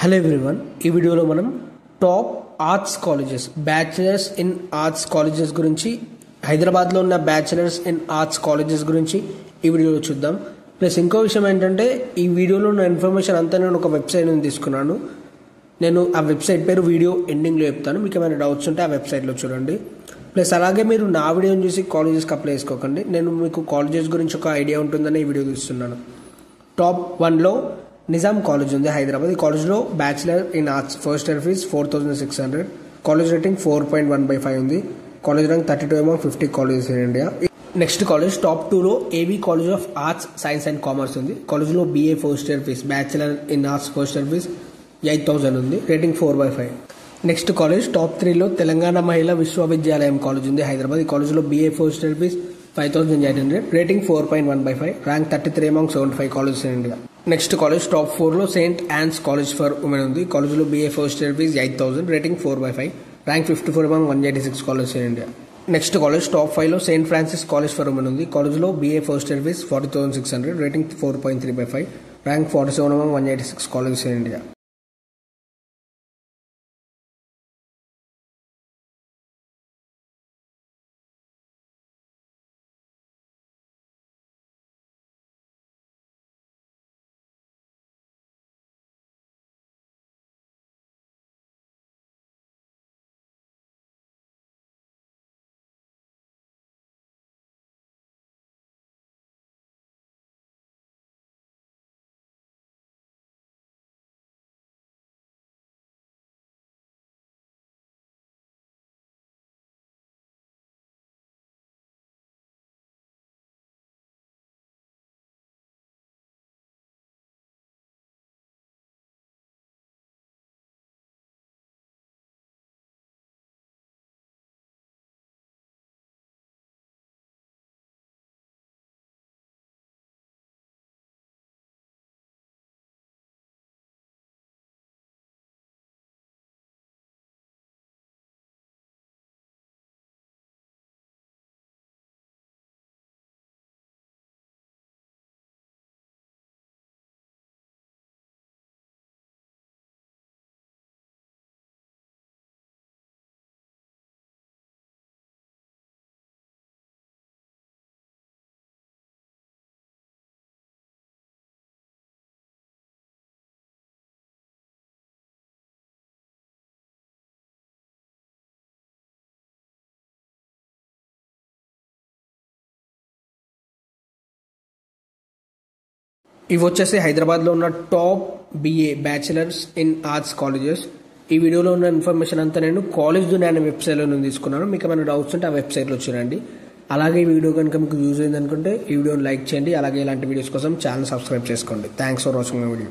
Hello everyone, ఈ వీడియోలో మనం top arts colleges, bachelors in arts colleges గురించి, హైదరాబాద్లో ఉన్న బ్యాచిలర్స్ ఇన్ ఆర్ట్స్ కాలేజెస్ గురించి ఈ వీడియోలో చూద్దాం. ప్లస్ ఇంకో విషయం ఏంటంటే, ఈ వీడియోలో ఉన్న ఇన్ఫర్మేషన్ అంతా నేను ఒక వెబ్సైట్ నుంచి తీసుకున్నాను. నేను ఆ వెబ్సైట్ పేరు వీడియో ఎండింగ్లో చెప్తాను. మీకు ఏమైనా డౌట్స్ ఉంటే ఆ వెబ్సైట్లో చూడండి. ప్లస్ అలాగే మీరు నా వీడియోని చూసి కాలేజెస్కి అప్లై చేసుకోకండి. నేను మీకు కాలేజెస్ గురించి ఒక ఐడియా ఉంటుందని ఈ వీడియో తీస్తున్నాను. టాప్ 1లో నిజాం కాలేజ్ ఉంది, హైదరాబాద్. ఈ కాలేజ్లో bachelor in arts first year fees 4,600. College rating 4.1/5 ఉంది. College rank 32 among 50 colleges in India. Next college top 2లో AB college of arts, science and commerce ఉంది. కాలేజ్లో BA first year fees, bachelor in arts first year fees 8,000 ఉంది. Rating 4/5. Next college top 3లో Telangana Mahila Vishwavidyalayam college ఉంది, హైదరాబాద్. ఈ కాలేజ్లో BA first year fees 5,800. Rating 4.1/5. Rank 33 among 75 colleges in India. Next college top 4లో saint Ann's college for women ఉంది. కాలేజ్లో BA first year fees 8,000. Rating 4/5. Rank 54 among 186 colleges in India. Next college top 5లో saint Francis college for women ఉంది. కాలేజ్లో BA first year fees 40,600. Rating 4.3/5. Rank 47 among 186 colleges in India. ఇవి వచ్చేసి హైదరాబాద్లో ఉన్న top BA bachelors in arts colleges. ఈ వీడియోలో ఉన్న ఇన్ఫర్మేషన్ అంతా నేను కాలేజ్ అనే వెబ్సైట్లో నుంచి తీసుకున్నాను. మీకు ఏమైనా డౌట్స్ ఉంటే ఆ వెబ్సైట్లో చూడండి. అలాగే ఈ వీడియో కనుక మీకు యూజ్ అయింది అనుకుంటే ఈ వీడియోని లైక్ చేయండి. అలాగే ఇలాంటి వీడియోస్ కోసం ఛానల్ సబ్స్క్రైబ్ చేసుకోండి. Thanks for watching my video.